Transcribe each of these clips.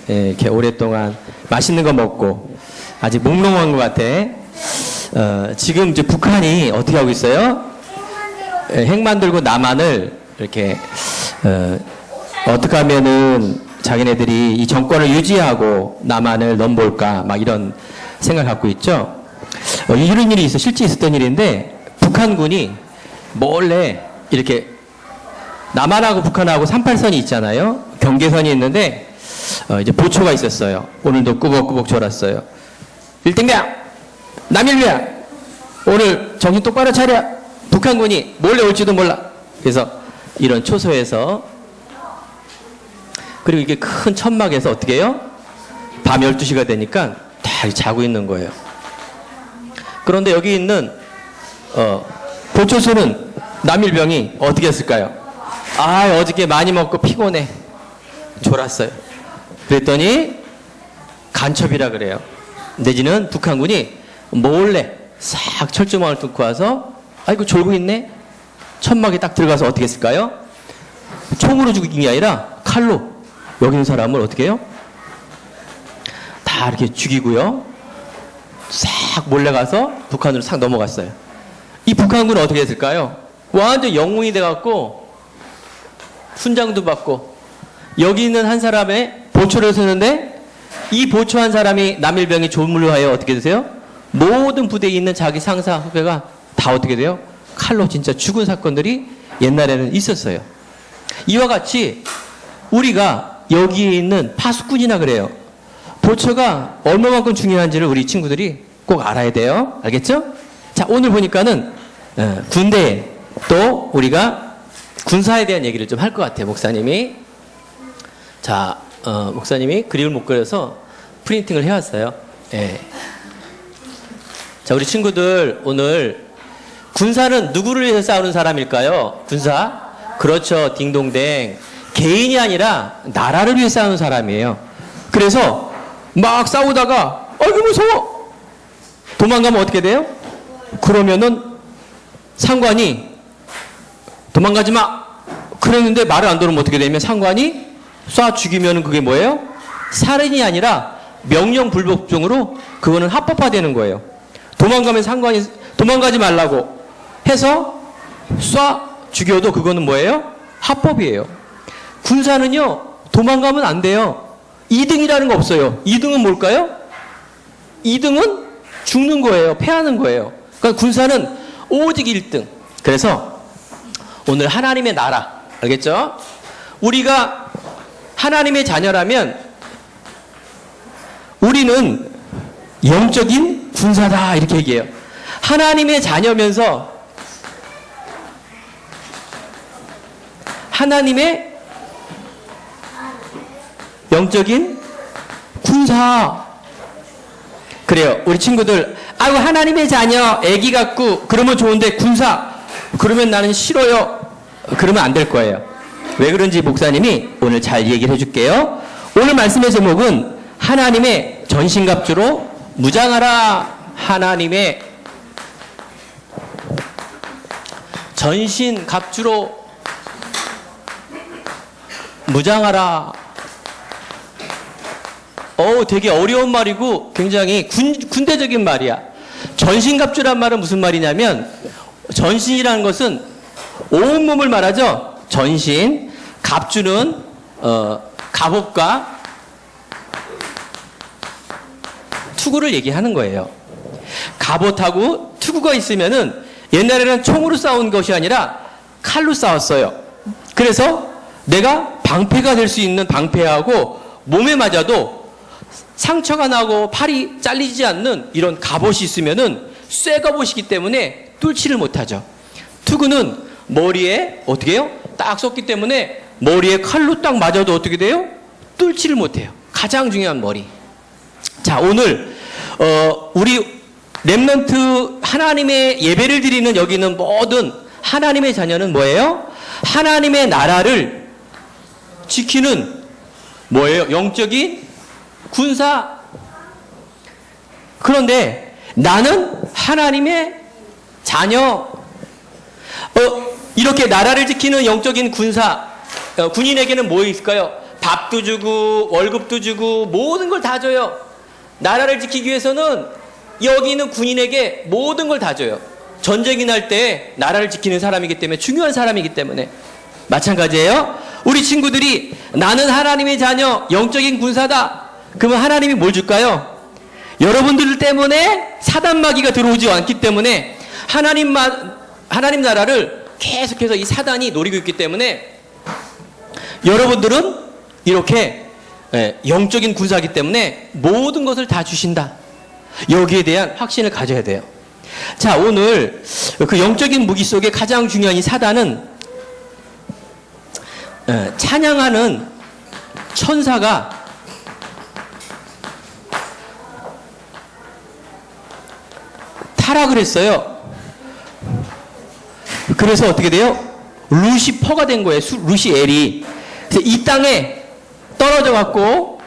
이렇게 오랫동안 맛있는 거 먹고 아직 몽롱한 것 같아. 지금 이제 북한이 어떻게 하고 있어요? 핵 만들고 남한을 이렇게 어떻게 하면은 자기네들이 이 정권을 유지하고 남한을 넘볼까 막 이런 생각 갖고 있죠. 이런 일이 실제 있었던 일인데 북한군이 몰래 이렇게 남한하고 북한하고 38선이 있잖아요. 경계선이 있는데 이제 보초가 있었어요. 오늘도 꾸벅꾸벅 졸았어요. 1등병 남일병 오늘 정신 똑바로 차려. 북한군이 몰래 올지도 몰라. 그래서 이런 초소에서 그리고 이게 큰 천막에서 어떻게 해요? 밤 12시가 되니까 다 자고 있는 거예요. 그런데 여기 있는 보초소는 남일병이 어떻게 했을까요? 어저께 많이 먹고 피곤해. 졸았어요. 그랬더니 간첩이라 그래요. 내지는 북한군이 몰래 싹 철조망을 뚫고 와서 아이고 졸고 있네. 천막에 딱 들어가서 어떻게 했을까요? 총으로 죽인 게 아니라 칼로 여기 있는 사람을 어떻게 해요? 다 이렇게 죽이고요. 싹 몰래 가서 북한으로 싹 넘어갔어요. 이 북한군은 어떻게 했을까요? 완전 영웅이 돼갖고 훈장도 받고 여기 있는 한 사람의 보초를 쓰는데 이 보초한 사람이 남일병이 조물로 하여 어떻게 되세요? 모든 부대에 있는 자기 상사 후배가 다 어떻게 돼요? 칼로 진짜 죽은 사건들이 옛날에는 있었어요. 이와 같이 우리가 여기에 있는 파수꾼이나 그래요. 보초가 얼마만큼 중요한지를 우리 친구들이 꼭 알아야 돼요. 알겠죠? 자, 오늘 보니까는 군대에 또 우리가 군사에 대한 얘기를 좀 할 것 같아요. 목사님이. 자, 목사님이 그림을 못 그려서 프린팅을 해왔어요. 예. 자, 우리 친구들 오늘 군사는 누구를 위해서 싸우는 사람일까요? 군사? 그렇죠. 딩동댕. 개인이 아니라 나라를 위해 싸우는 사람이에요. 그래서 막 싸우다가 아이고 무서워. 도망가면 어떻게 돼요? 그러면은 상관이 도망가지 마. 그랬는데 말을 안 들으면 어떻게 되면 상관이 쏴 죽이면 그게 뭐예요? 살인이 아니라 명령 불복종으로 그거는 합법화되는 거예요. 도망가면 상관이 도망가지 말라고 해서 쏴 죽여도 그거는 뭐예요? 합법이에요. 군사는요 도망가면 안 돼요. 2등이라는 거 없어요. 2등은 뭘까요? 2등은 죽는 거예요. 패하는 거예요. 그러니까 군사는 오직 1등. 그래서 오늘 하나님의 나라 알겠죠? 우리가 하나님의 자녀라면 우리는 영적인 군사다 이렇게 얘기해요. 하나님의 자녀면서 하나님의 영적인 군사. 그래요. 우리 친구들 아이고 하나님의 자녀 애기 같고 그러면 좋은데 군사 그러면 나는 싫어요. 그러면 안 될 거예요. 왜 그런지 목사님이 오늘 잘 얘기를 해줄게요. 오늘 말씀의 제목은 하나님의 전신갑주로 무장하라. 하나님의 전신갑주로 무장하라. 되게 어려운 말이고 굉장히 군대적인 말이야. 전신갑주란 말은 무슨 말이냐면 전신이라는 것은 온몸을 말하죠. 전신, 갑주는 갑옷과 투구를 얘기하는 거예요. 갑옷하고 투구가 있으면은 옛날에는 총으로 싸운 것이 아니라 칼로 싸웠어요. 그래서 내가 방패가 될 수 있는 방패하고 몸에 맞아도 상처가 나고 팔이 잘리지 않는 이런 갑옷이 있으면은 쇠 갑옷이기 때문에 뚫지를 못하죠. 투구는 머리에 어떻게 해요? 딱 쏟기 때문에 머리에 칼로 딱 맞아도 어떻게 돼요? 뚫지를 못해요. 가장 중요한 머리. 자, 오늘 우리 렘넌트 하나님의 예배를 드리는 여기 있는 모든 하나님의 자녀는 뭐예요? 하나님의 나라를 지키는 뭐예요? 영적인 군사. 그런데 나는 하나님의 자녀. 이렇게 나라를 지키는 영적인 군사, 군인에게는 뭐 있을까요? 밥도 주고 월급도 주고 모든 걸 다 줘요. 나라를 지키기 위해서는 여기 있는 군인에게 모든 걸 다 줘요. 전쟁이 날 때 나라를 지키는 사람이기 때문에 중요한 사람이기 때문에. 마찬가지예요. 우리 친구들이 나는 하나님의 자녀, 영적인 군사다. 그러면 하나님이 뭘 줄까요? 여러분들 때문에 사단마귀가 들어오지 않기 때문에 하나님 나라를 계속해서 이 사단이 노리고 있기 때문에 여러분들은 이렇게 영적인 군사이기 때문에 모든 것을 다 주신다. 여기에 대한 확신을 가져야 돼요. 자, 오늘 그 영적인 무기 속에 가장 중요한 이 사단은 찬양하는 천사가 타락을 했어요. 그래서 어떻게 돼요? 루시퍼가 된 거예요. 루시엘이. 그래서 이 땅에 떨어져 갖고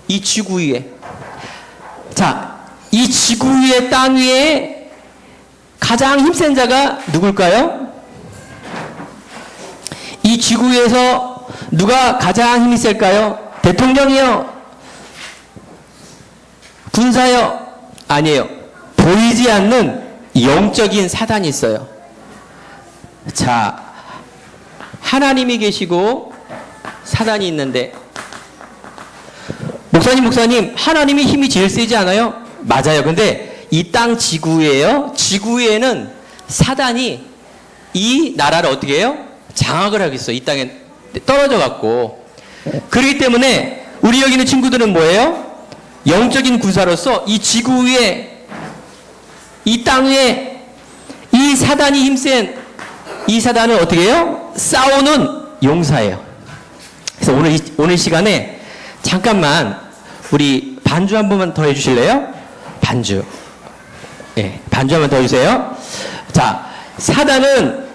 이 지구 위에, 자, 이 지구 위에, 땅 위에 가장 힘센 자가 누굴까요? 이 지구 위에서 누가 가장 힘이 셀까요? 대통령이요? 군사요? 아니에요. 보이지 않는 영적인 사단이 있어요. 자, 하나님이 계시고 사단이 있는데, 목사님, 하나님이 힘이 제일 세지 않아요? 맞아요. 근데 이 땅 지구예요. 지구에는 사단이 이 나라를 어떻게 해요? 장악을 하겠어. 이 땅에 떨어져 갖고. 그렇기 때문에 우리 여기 있는 친구들은 뭐예요? 영적인 군사로서 이 지구 위에, 이 땅 위에 이 사단이 힘센 이 사단을 어떻게 해요? 싸우는 용사예요. 그래서 오늘 시간에 잠깐만 우리 반주 한 번만 더 해주실래요? 반주. 예, 반주 한 번 더 해주세요. 자, 사단은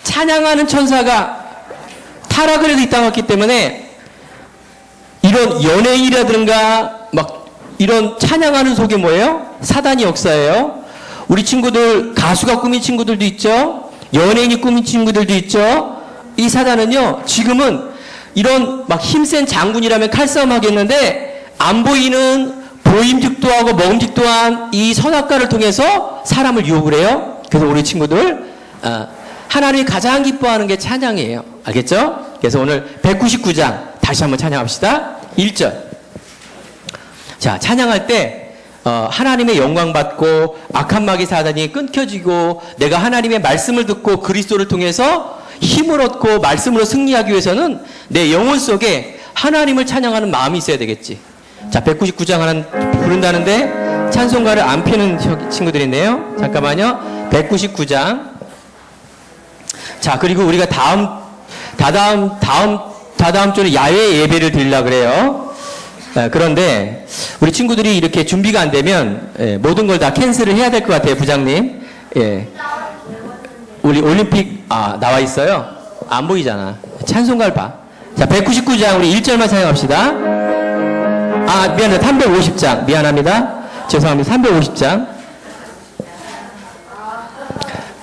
찬양하는 천사가 타락을 해서 이 땅에 왔기 때문에 이런 연예인이라든가 막 이런 찬양하는 속에 뭐예요? 사단이 역사예요. 우리 친구들, 가수가 꾸민 친구들도 있죠. 연예인이 꾸민 친구들도 있죠. 이 사단은요, 지금은 이런 막 힘센 장군이라면 칼싸움 하겠는데 안 보이는 보임직도 하고 먹음직도 한 이 선악과를 통해서 사람을 유혹을 해요. 그래서 우리 친구들, 하나님이 가장 기뻐하는 게 찬양이에요. 알겠죠? 그래서 오늘 199장 다시 한번 찬양합시다. 1절. 자, 찬양할 때 하나님의 영광 받고 악한 마귀 사단이 끊겨지고 내가 하나님의 말씀을 듣고 그리스도를 통해서 힘을 얻고 말씀으로 승리하기 위해서는 내 영혼 속에 하나님을 찬양하는 마음이 있어야 되겠지. 자, 199장 하나 부른다는데 찬송가를 안 펴는 친구들이 있네요. 잠깐만요. 199장. 자, 그리고 우리가 다다음 주에 야외 예배를 드리려고 그래요. 그런데 우리 친구들이 이렇게 준비가 안 되면 모든 걸 다 캔슬을 해야 될 것 같아요, 부장님. 예. 우리 올림픽 나와 있어요. 안 보이잖아. 찬송가를 봐. 자, 199장 우리 1절만 사용합시다. 미안해요. 350장. 미안합니다. 죄송합니다. 350장.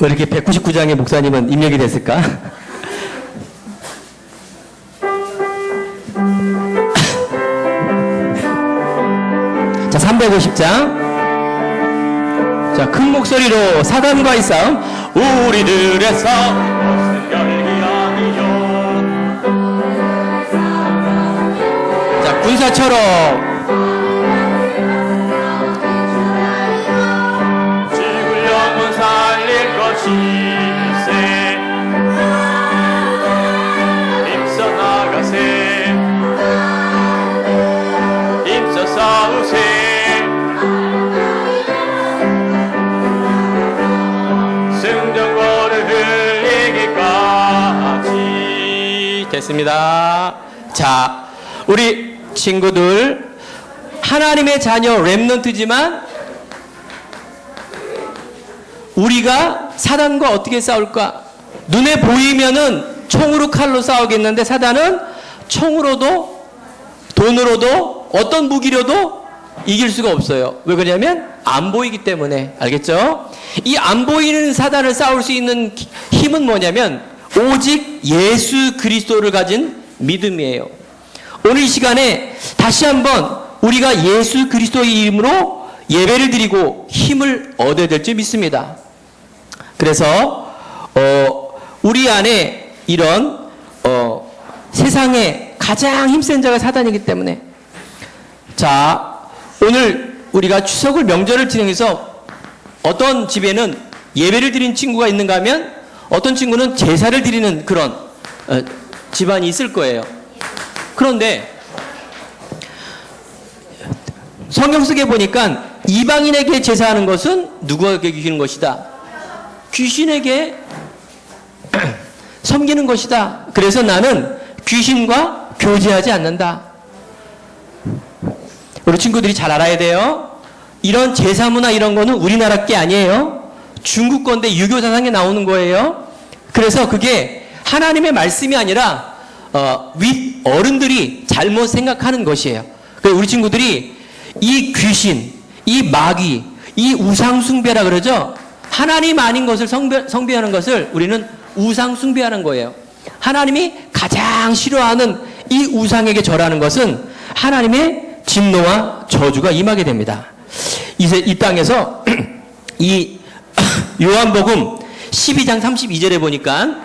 왜 이렇게 199장의 목사님은 입력이 됐을까? 자, 350장. 자, 큰 목소리로 사단과의 싸움. 우리들의 싸움 열기하기요. 자, 군사처럼 죽을 영혼 살릴 것이세. 힘써 나가세. 힘써 싸우세. 됐습니다. 자, 우리 친구들, 하나님의 자녀 렘넌트지만 우리가 사단과 어떻게 싸울까? 눈에 보이면은 총으로 칼로 싸우겠는데 사단은 총으로도 돈으로도 어떤 무기로도 이길 수가 없어요. 왜 그러냐면 안 보이기 때문에. 알겠죠? 이 안 보이는 사단을 싸울 수 있는 힘은 뭐냐면 오직 예수 그리스도를 가진 믿음이에요. 오늘 이 시간에 다시 한번 우리가 예수 그리스도의 이름으로 예배를 드리고 힘을 얻어야 될 줄 믿습니다. 그래서 우리 안에 이런 세상에 가장 힘센 자가 사단이기 때문에, 자, 오늘 우리가 추석을 명절을 지내면서 어떤 집에는 예배를 드리는 친구가 있는가 하면 어떤 친구는 제사를 드리는 그런 집안이 있을 거예요. 그런데 성경 속에 보니까 이방인에게 제사하는 것은 누구에게 주는 것이다? 귀신에게 섬기는 것이다. 그래서 나는 귀신과 교제하지 않는다. 우리 친구들이 잘 알아야 돼요. 이런 제사문화 이런 거는 우리나라 게 아니에요. 중국 건데 유교 사상에 나오는 거예요. 그래서 그게 하나님의 말씀이 아니라 윗 어른들이 잘못 생각하는 것이에요. 그래서 우리 친구들이 이 귀신, 이 마귀, 이 우상숭배라 그러죠. 하나님 아닌 것을 숭배하는 것을 우리는 우상숭배하는 거예요. 하나님이 가장 싫어하는 이 우상에게 절하는 것은 하나님의 진노와 저주가 임하게 됩니다. 이 땅에서 이 요한복음 12장 32절에 보니까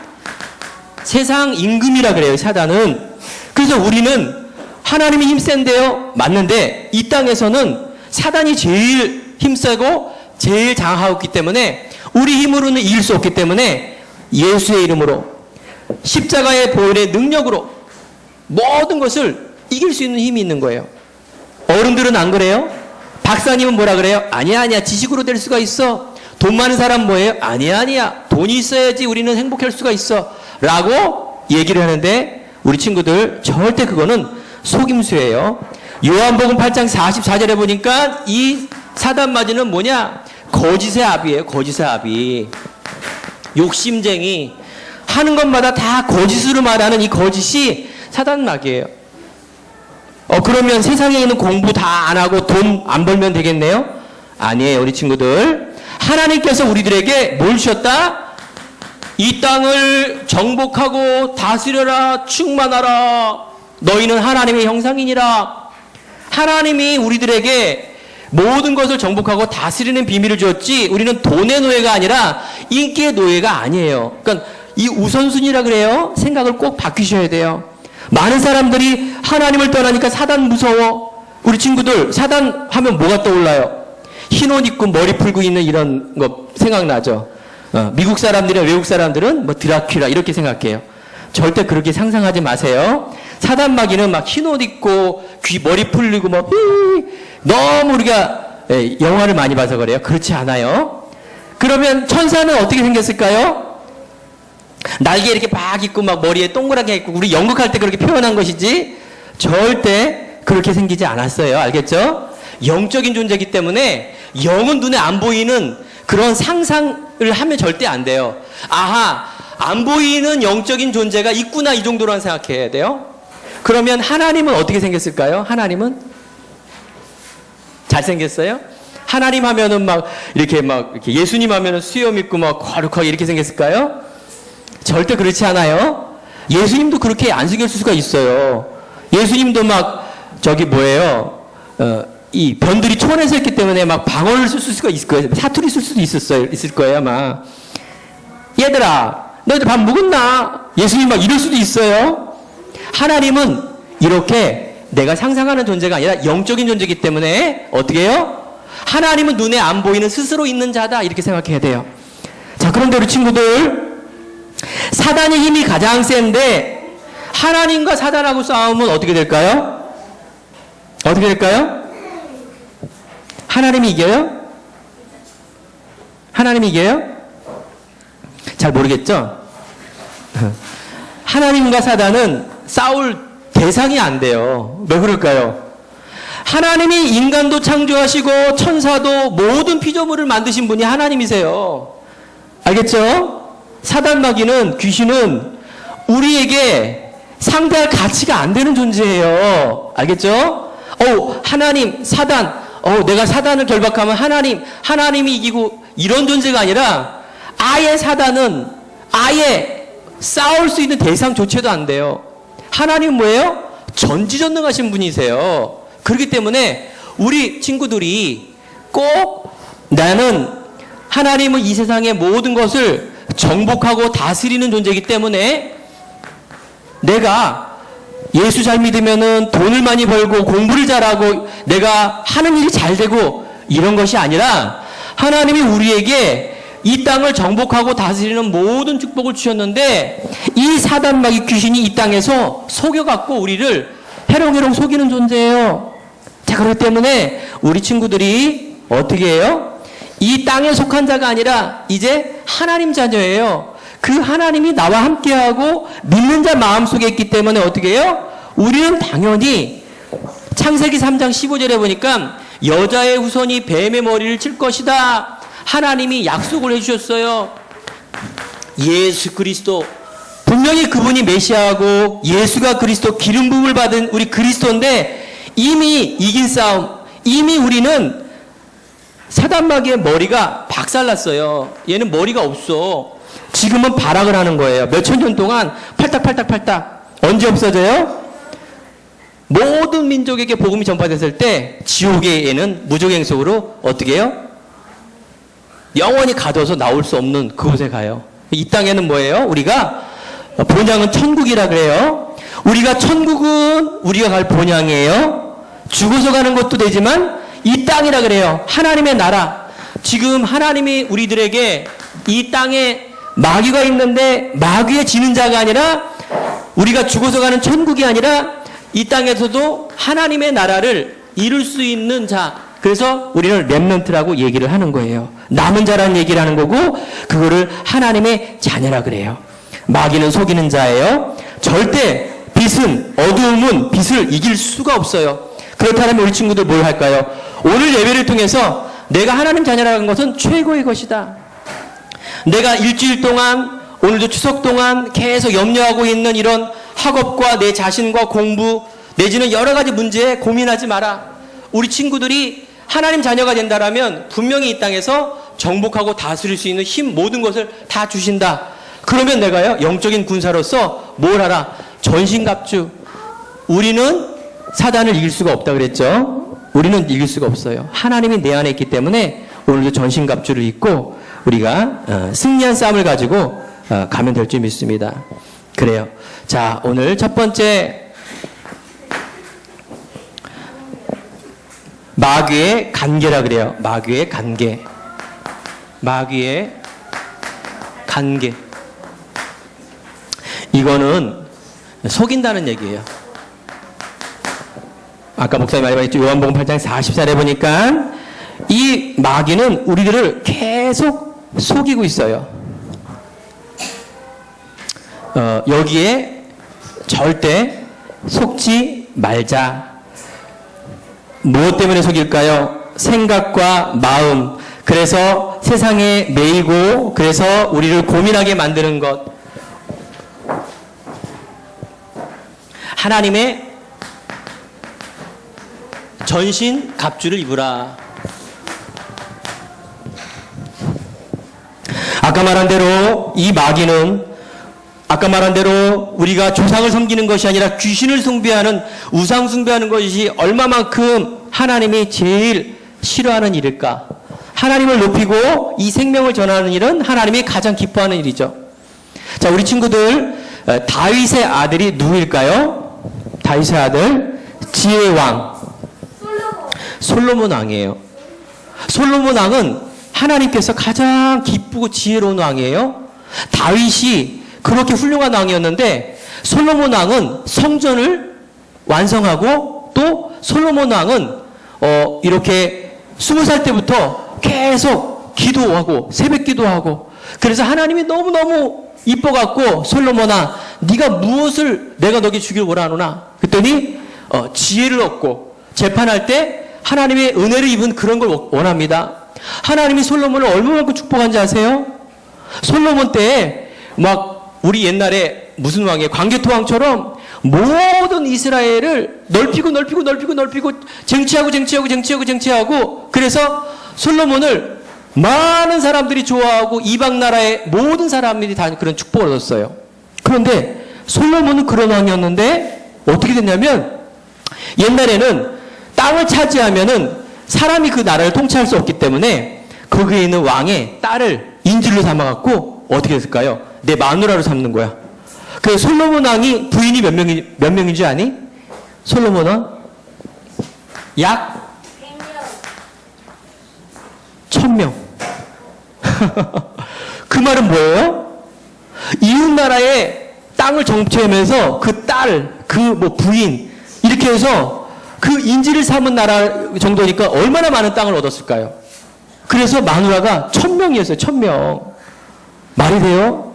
세상 임금이라 그래요, 사단은. 그래서 우리는 하나님이 힘센데요, 맞는데 이 땅에서는 사단이 제일 힘세고 제일 장하고 있기 때문에 우리 힘으로는 이길 수 없기 때문에 예수의 이름으로 십자가의 보혈의 능력으로 모든 것을 이길 수 있는 힘이 있는 거예요. 어른들은 안 그래요? 박사님은 뭐라 그래요? 아니야 지식으로 될 수가 있어. 돈 많은 사람 뭐예요? 아니야 돈이 있어야지 우리는 행복할 수가 있어 라고 얘기를 하는데 우리 친구들 절대 그거는 속임수예요. 요한복음 8장 44절에 보니까 이 사단마귀는 뭐냐? 거짓의 아비예요. 거짓의 아비. 욕심쟁이. 하는 것마다 다 거짓으로 말하는 이 거짓이 사단마귀예요. 그러면 세상에 있는 공부 다 안 하고 돈 안 벌면 되겠네요? 아니에요, 우리 친구들. 하나님께서 우리들에게 뭘 주셨다? 이 땅을 정복하고 다스려라, 충만하라. 너희는 하나님의 형상이니라. 하나님이 우리들에게 모든 것을 정복하고 다스리는 비밀을 주었지, 우리는 돈의 노예가 아니라 인기의 노예가 아니에요. 그러니까 이 우선순위라 그래요. 생각을 꼭 바뀌셔야 돼요. 많은 사람들이 하나님을 떠나니까 사단 무서워. 우리 친구들 사단 하면 뭐가 떠올라요? 흰 옷 입고 머리 풀고 있는 이런 거 생각나죠? 미국 사람들이나 외국 사람들은 뭐 드라큘라 이렇게 생각해요. 절대 그렇게 상상하지 마세요. 사단마귀는 막 흰 옷 입고 머리 풀리고 뭐 너무 우리가 영화를 많이 봐서 그래요. 그렇지 않아요. 그러면 천사는 어떻게 생겼을까요? 날개 이렇게 막 있고 막 머리에 동그랗게 있고 우리 연극할 때 그렇게 표현한 것이지 절대 그렇게 생기지 않았어요. 알겠죠? 영적인 존재이기 때문에 영은 눈에 안 보이는 그런 상상을 하면 절대 안 돼요. 아하, 안 보이는 영적인 존재가 있구나, 이 정도로만 생각해야 돼요. 그러면 하나님은 어떻게 생겼을까요? 하나님은 잘생겼어요? 하나님 하면은 막 이렇게 예수님 하면은 수염 있고 막 거룩하게 이렇게 생겼을까요? 절대 그렇지 않아요. 예수님도 그렇게 안 생겼을 수가 있어요. 예수님도 막 이 변들이 초원에서 했기 때문에 막 방언을 쓸 수가 있을 거예요. 사투리 쓸 수도 있을 거예요, 아마. 얘들아, 너희들 밥 먹었나? 예수님 막 이럴 수도 있어요. 하나님은 이렇게 내가 상상하는 존재가 아니라 영적인 존재이기 때문에 어떻게 해요? 하나님은 눈에 안 보이는 스스로 있는 자다, 이렇게 생각해야 돼요. 자, 그런데 우리 친구들, 사단의 힘이 가장 센데 하나님과 사단하고 싸우면 어떻게 될까요? 어떻게 될까요? 하나님이 이겨요? 하나님이 이겨요? 잘 모르겠죠? 하나님과 사단은 싸울 대상이 안 돼요. 왜 그럴까요? 하나님이 인간도 창조하시고 천사도 모든 피조물을 만드신 분이 하나님이세요. 알겠죠? 사단마귀는, 귀신은 우리에게 상대할 가치가 안 되는 존재예요. 알겠죠? 하나님, 사단, 내가 사단을 결박하면 하나님이 이기고 이런 존재가 아니라 아예 사단은 아예 싸울 수 있는 대상조차도 안 돼요. 하나님은 뭐예요? 전지전능하신 분이세요. 그렇기 때문에 우리 친구들이 꼭 나는 하나님은 이 세상의 모든 것을 정복하고 다스리는 존재이기 때문에 내가 예수 잘 믿으면은 돈을 많이 벌고 공부를 잘하고 내가 하는 일이 잘 되고 이런 것이 아니라 하나님이 우리에게 이 땅을 정복하고 다스리는 모든 축복을 주셨는데 이 사단마귀 귀신이 이 땅에서 속여갖고 우리를 해롱해롱 속이는 존재예요. 자, 그렇기 때문에 우리 친구들이 어떻게 해요? 이 땅에 속한 자가 아니라 이제 하나님 자녀예요. 그 하나님이 나와 함께하고 믿는 자 마음속에 있기 때문에 어떻게 해요? 우리는 당연히 창세기 3장 15절에 보니까 여자의 후손이 뱀의 머리를 칠 것이다. 하나님이 약속을 해주셨어요. 예수 그리스도 분명히 그분이 메시아고 예수가 그리스도 기름 부음을 받은 우리 그리스도인데 이미 이긴 싸움, 이미 우리는 사단마귀의 머리가 박살났어요. 얘는 머리가 없어. 지금은 발악을 하는 거예요. 몇천 년 동안 팔딱팔딱 언제 없어져요? 모든 민족에게 복음이 전파됐을 때 지옥의 얘는 무적행속으로 어떻게 해요? 영원히 가둬서 나올 수 없는 그곳에 가요. 이 땅에는 뭐예요? 우리가 본향은 천국이라 그래요. 우리가 천국은 우리가 갈 본향이에요. 죽어서 가는 것도 되지만 이 땅이라 그래요. 하나님의 나라. 지금 하나님이 우리들에게 이 땅에 마귀가 있는데 마귀에 지는 자가 아니라 우리가 죽어서 가는 천국이 아니라 이 땅에서도 하나님의 나라를 이룰 수 있는 자. 그래서 우리는 렘넌트라고 얘기를 하는 거예요. 남은 자라는 얘기를 하는 거고 그거를 하나님의 자녀라 그래요. 마귀는 속이는 자예요. 절대 빛은 어두움은 빛을 이길 수가 없어요. 그렇다면 우리 친구들 뭘 할까요? 오늘 예배를 통해서 내가 하나님 자녀라는 것은 최고의 것이다. 내가 일주일 동안 오늘도 추석 동안 계속 염려하고 있는 이런 학업과 내 자신과 공부 내지는 여러 가지 문제에 고민하지 마라. 우리 친구들이 하나님 자녀가 된다라면 분명히 이 땅에서 정복하고 다스릴 수 있는 힘 모든 것을 다 주신다. 그러면 내가요 영적인 군사로서 뭘 하라? 전신갑주. 우리는 사단을 이길 수가 없다 그랬죠. 우리는 이길 수가 없어요. 하나님이 내 안에 있기 때문에 오늘도 전신갑주를 입고 우리가 승리한 싸움을 가지고 가면 될 줄 믿습니다. 그래요. 자, 오늘 첫 번째 마귀의 간계라 그래요. 마귀의 간계. 마귀의 간계. 이거는 속인다는 얘기예요. 아까 목사님 말씀하셨죠. 요한복음 8장 40절에 보니까 이 마귀는 우리들을 계속 속이고 있어요. 여기에 절대 속지 말자. 무엇 때문에 속일까요? 생각과 마음. 그래서 세상에 매이고 그래서 우리를 고민하게 만드는 것. 하나님의 전신 갑주를 입으라. 아까 말한 대로 이 마귀는 아까 말한 대로 우리가 조상을 섬기는 것이 아니라 귀신을 숭배하는 우상 숭배하는 것이 얼마만큼 하나님이 제일 싫어하는 일일까? 하나님을 높이고 이 생명을 전하는 일은 하나님이 가장 기뻐하는 일이죠. 자, 우리 친구들 다윗의 아들이 누구일까요? 다윗의 아들 지혜의 왕 솔로몬 왕이에요. 솔로몬 왕은 하나님께서 가장 기쁘고 지혜로운 왕이에요. 다윗이 그렇게 훌륭한 왕이었는데 솔로몬 왕은 성전을 완성하고 또 솔로몬 왕은 이렇게 20살 때부터 계속 기도하고 새벽 기도하고 그래서 하나님이 너무너무 이뻐갖고 솔로몬아 네가 무엇을 내가 너에게 주길 원하노나 그랬더니 지혜를 얻고 재판할 때 하나님의 은혜를 입은 그런 걸 원합니다. 하나님이 솔로몬을 얼마만큼 축복한지 아세요? 솔로몬 때에 막 우리 옛날에 무슨 왕이에요? 광개토왕처럼 모든 이스라엘을 넓히고 쟁취하고 그래서 솔로몬을 많은 사람들이 좋아하고 이방 나라의 모든 사람들이 다 그런 축복을 얻었어요. 그런데 솔로몬은 그런 왕이었는데 어떻게 됐냐면 옛날에는 땅을 차지하면은 사람이 그 나라를 통치할 수 없기 때문에 거기에 있는 왕의 딸을 인질로 삼아갖고 어떻게 했을까요? 내 마누라로 삼는 거야. 그래서 솔로몬 왕이 부인이 몇 명인 줄 아니? 솔로몬 왕? 약 1000명. 그 말은 뭐예요? 이웃 나라의 땅을 정치하면서 그 딸, 그 뭐 부인 이렇게 해서 그 인질을 삼은 나라 정도니까 얼마나 많은 땅을 얻었을까요? 그래서 마누라가 1000명이었어요. 1000명. 말이 돼요?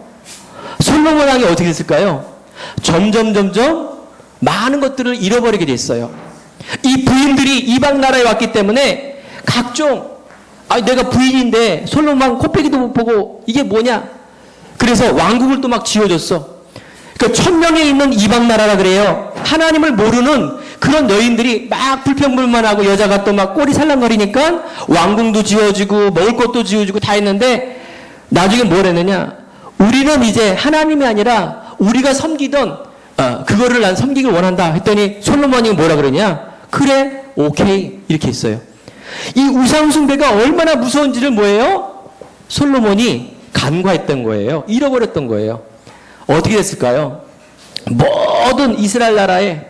솔로몬 왕이 어떻게 됐을까요? 점점 많은 것들을 잃어버리게 됐어요. 이 부인들이 이방 나라에 왔기 때문에 각종 내가 부인인데 솔로몬 왕 코빼기도 못 보고 이게 뭐냐? 그래서 왕국을 또 막 지어줬어. 그러니까 1000명에 있는 이방 나라라 그래요. 하나님을 모르는 그런 여인들이 막 불평불만하고 여자가 또 막 꼬리 살랑거리니까 왕궁도 지어주고 먹을 것도 지어주고 다 했는데 나중에 뭘 했느냐? 우리는 이제 하나님이 아니라 우리가 섬기던 그거를 난 섬기길 원한다 했더니 솔로몬이 뭐라 그러냐? 그래, 오케이 이렇게 했어요. 이 우상숭배가 얼마나 무서운지를 뭐예요? 솔로몬이 간과했던 거예요. 잃어버렸던 거예요. 어떻게 됐을까요? 모든 이스라엘 나라에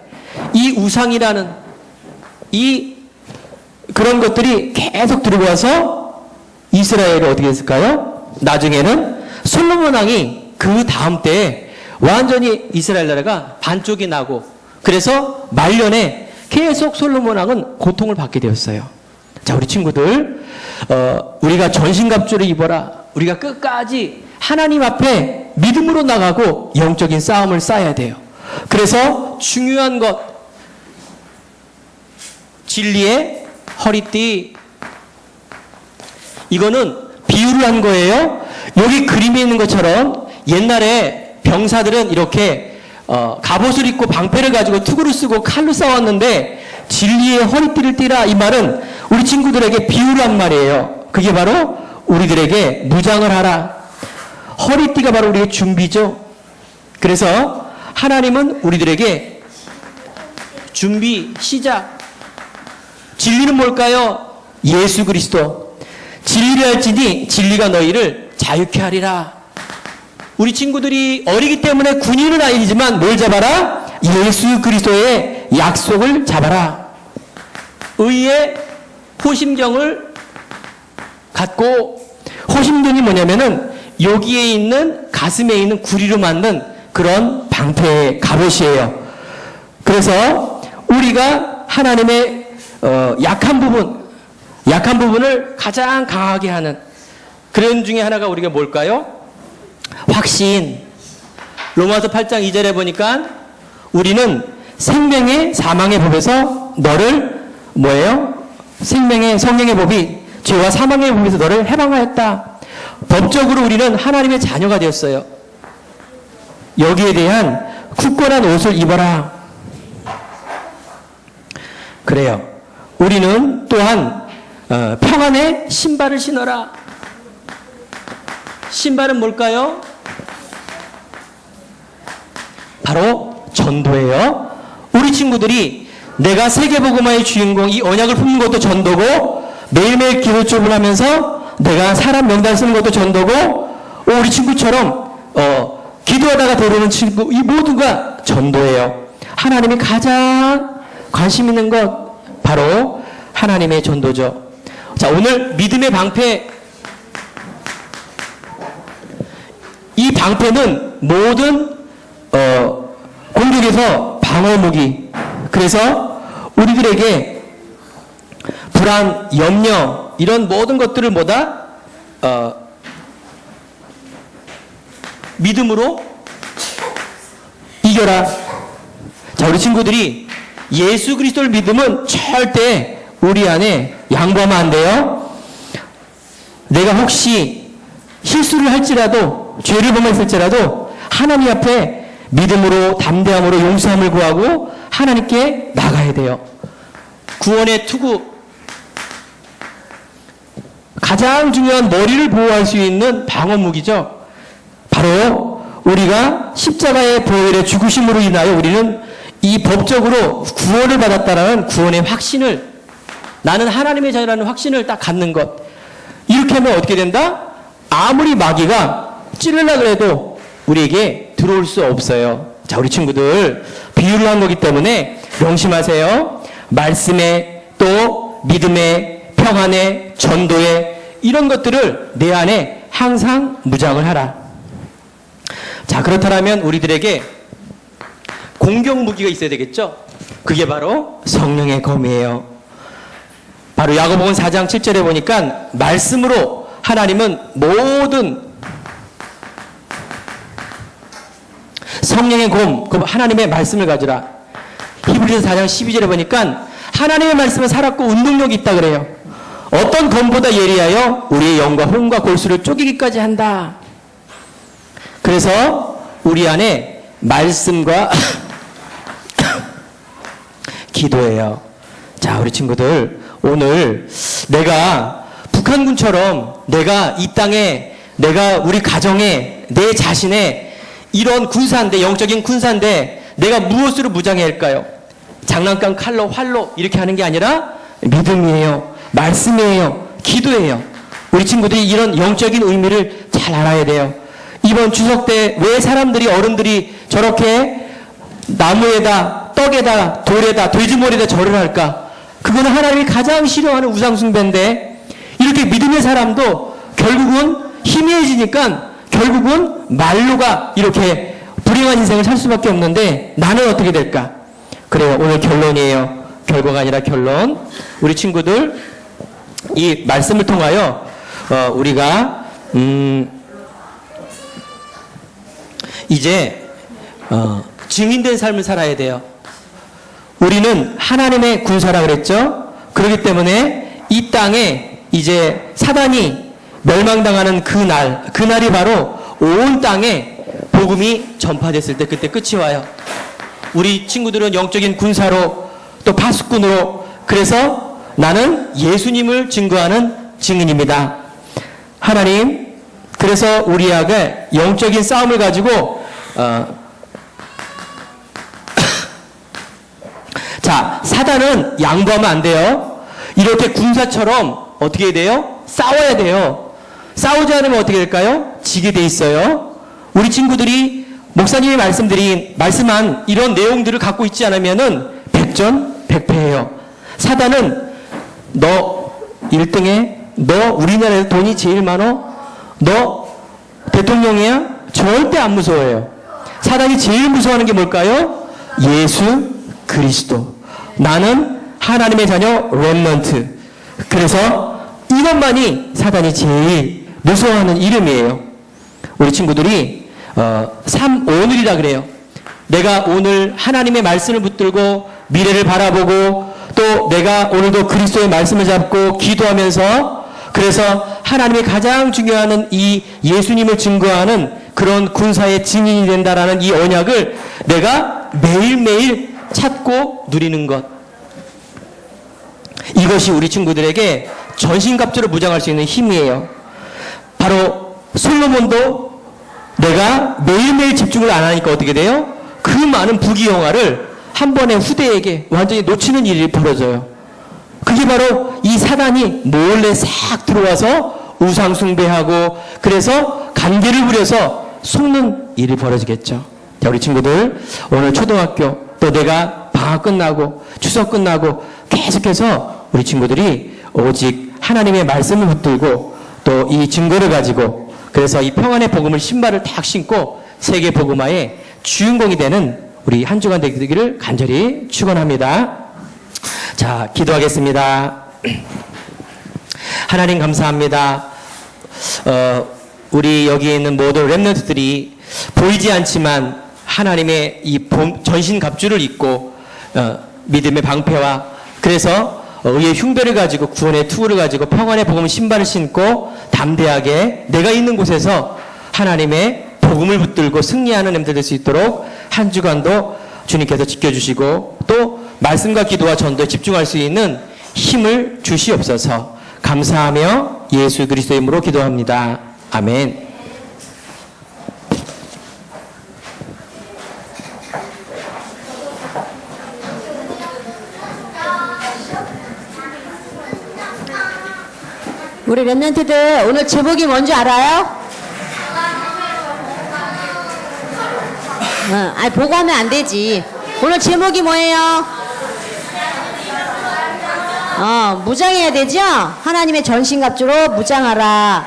이 우상이라는 이 그런 것들이 계속 들어와서 이스라엘이 어떻게 됐을까요? 나중에는 솔로몬 왕이 그 다음 때에 완전히 이스라엘 나라가 반쪽이 나고 그래서 말년에 계속 솔로몬 왕은 고통을 받게 되었어요. 자, 우리 친구들, 우리가 전신갑주를 입어라. 우리가 끝까지 하나님 앞에 믿음으로 나가고 영적인 싸움을 쌓아야 돼요. 그래서 중요한 것, 진리의 허리띠. 이거는 비유를 한 거예요. 여기 그림에 있는 것처럼 옛날에 병사들은 이렇게 갑옷을 입고 방패를 가지고 투구를 쓰고 칼로 싸웠는데 진리의 허리띠를 띠라 이 말은 우리 친구들에게 비유를 한 말이에요. 그게 바로 우리들에게 무장을 하라. 허리띠가 바로 우리의 준비죠. 그래서 하나님은 우리들에게 준비, 시작. 진리는 뭘까요? 예수 그리스도. 진리를 알지니 진리가 너희를 자유케 하리라. 우리 친구들이 어리기 때문에 군인은 아니지만 뭘 잡아라? 예수 그리스도의 약속을 잡아라. 의의 호심경을 갖고, 호심경이 뭐냐면은 여기에 있는 가슴에 있는 구리로 만든 그런 방패의 갑옷이에요. 그래서 우리가 하나님의 약한 부분을 가장 강하게 하는 그런 중에 하나가 우리가 뭘까요? 확신. 로마서 8장 2절에 보니까 우리는 생명의 사망의 법에서 너를 뭐예요? 생명의 성령의 법이 죄와 사망의 법에서 너를 해방하였다. 법적으로 우리는 하나님의 자녀가 되었어요. 여기에 대한 굳건한 옷을 입어라. 그래요. 우리는 또한 평안의 신발을 신어라. 신발은 뭘까요? 바로 전도예요. 우리 친구들이 내가 세계복음화의 주인공, 이 언약을 품는 것도 전도고, 매일매일 기도점을 하면서 내가 사람 명단 쓰는 것도 전도고, 우리 친구처럼 기도하다가 데려오는 친구, 이 모두가 전도예요. 하나님이 가장 관심 있는 것 바로 하나님의 전도죠. 자, 오늘 믿음의 방패. 이 방패는 모든 공격에서 방어 무기. 그래서 우리들에게 불안, 염려 이런 모든 것들을 뭐다? 믿음으로 이겨라. 자, 우리 친구들이 예수 그리스도를 믿으면 절대 우리 안에 양보하면 안 돼요. 내가 혹시 실수를 할지라도, 죄를 범했을지라도 하나님 앞에 믿음으로, 담대함으로 용서함을 구하고 하나님께 나가야 돼요. 구원의 투구. 가장 중요한 머리를 보호할 수 있는 방어 무기죠. 바로 우리가 십자가의 보혈의 죽으심으로 인하여 우리는 이 법적으로 구원을 받았다라는 구원의 확신을, 나는 하나님의 자녀라는 확신을 딱 갖는 것. 이렇게 하면 어떻게 된다? 아무리 마귀가 찌르려고 해도 우리에게 들어올 수 없어요. 자, 우리 친구들, 비유를 한 거기 때문에 명심하세요. 말씀에, 또 믿음에, 평안에, 전도에, 이런 것들을 내 안에 항상 무장을 하라. 자, 그렇다면 우리들에게 공격 무기가 있어야 되겠죠? 그게 바로 성령의 검이에요. 바로 야고보서 4장 7절에 보니까 말씀으로 하나님은 모든 성령의 검, 하나님의 말씀을 가지라. 히브리서 4장 12절에 보니까 하나님의 말씀은 살았고 운동력이 있다 그래요. 어떤 검보다 예리하여 우리의 영과 혼과 골수를 쪼개기까지 한다. 그래서 우리 안에 말씀과 기도예요. 자, 우리 친구들, 오늘 내가 북한군처럼 내가 이 땅에, 내가 우리 가정에, 내 자신의 이런 군사인데, 영적인 군사인데 내가 무엇으로 무장해야 할까요? 장난감, 칼로, 활로 이렇게 하는 게 아니라 믿음이에요. 말씀이에요. 기도예요. 우리 친구들이 이런 영적인 의미를 잘 알아야 돼요. 이번 추석 때 왜 사람들이, 어른들이 저렇게 나무에다, 떡에다, 돌에다, 돼지머리에다 절을 할까? 그거는 하나님이 가장 싫어하는 우상숭배인데, 이렇게 믿음의 사람도 결국은 희미해지니까 결국은 말로가 이렇게 불행한 인생을 살 수밖에 없는데, 나는 어떻게 될까? 그래요. 오늘 결론이에요. 결과가 아니라 결론. 우리 친구들, 이 말씀을 통하여 우리가 이제 증인된 삶을 살아야 돼요. 우리는 하나님의 군사라 그랬죠. 그렇기 때문에 이 땅에 이제 사단이 멸망당하는 그날이 바로 온 땅에 복음이 전파됐을 때, 그때 끝이 와요. 우리 친구들은 영적인 군사로, 또 파수꾼으로, 그래서 나는 예수님을 증거하는 증인입니다. 하나님, 그래서 우리에게 영적인 싸움을 가지고 자, 사단은 양보하면 안 돼요. 이렇게 군사처럼 어떻게 해야 돼요? 싸워야 돼요. 싸우지 않으면 어떻게 될까요? 지게 돼 있어요. 우리 친구들이 목사님이 말씀한 이런 내용들을 갖고 있지 않으면은 백전백패예요. 사단은 너 1등해? 너 우리나라에서 돈이 제일 많어? 너 대통령이야? 절대 안 무서워해요. 사단이 제일 무서워하는 게 뭘까요? 예수 그리스도. 나는 하나님의 자녀 렘넌트. 그래서 이것만이 사단이 제일 무서워하는 이름이에요. 우리 친구들이 오늘이라 그래요. 내가 오늘 하나님의 말씀을 붙들고 미래를 바라보고, 또 내가 오늘도 그리스도의 말씀을 잡고 기도하면서, 그래서 하나님이 가장 중요한 이 예수님을 증거하는 그런 군사의 증인이 된다라는 이 언약을 내가 매일매일 찾고 누리는 것. 이것이 우리 친구들에게 전신갑주로 무장할 수 있는 힘이에요. 바로 솔로몬도 내가 매일매일 집중을 안 하니까 어떻게 돼요? 그 많은 부귀영화를 한 번에 후대에게 완전히 놓치는 일이 벌어져요. 그게 바로 이 사단이 몰래 싹 들어와서 우상숭배하고, 그래서 관계를 부려서 속는 일이 벌어지겠죠. 자, 우리 친구들, 오늘 초등학교, 또 내가 방학 끝나고 추석 끝나고 계속해서 우리 친구들이 오직 하나님의 말씀을 붙들고, 또 이 증거를 가지고, 그래서 이 평안의 복음을 신발을 탁 신고 세계 복음화의 주인공이 되는 우리 한 주간 되기를 간절히 축원합니다. 자, 기도하겠습니다. 하나님 감사합니다. 우리 여기에 있는 모든 렘넌트들이 보이지 않지만 하나님의 이 전신갑주를 입고 믿음의 방패와, 그래서 의의 흉배를 가지고, 구원의 투구를 가지고, 평안의 복음 신발을 신고 담대하게 내가 있는 곳에서 하나님의 복음을 붙들고 승리하는 렘들 될 수 있도록 한 주간도 주님께서 지켜주시고, 또 말씀과 기도와 전도에 집중할 수 있는 힘을 주시옵소서. 감사하며 예수 그리스도의 이름으로 기도합니다. 아멘. 우리 랩런트들 오늘 제목이 뭔지 알아요? 아니 보고 하면 안 되지. 오늘 제목이 뭐예요? 무장해야 되죠? 하나님의 전신갑주로 무장하라.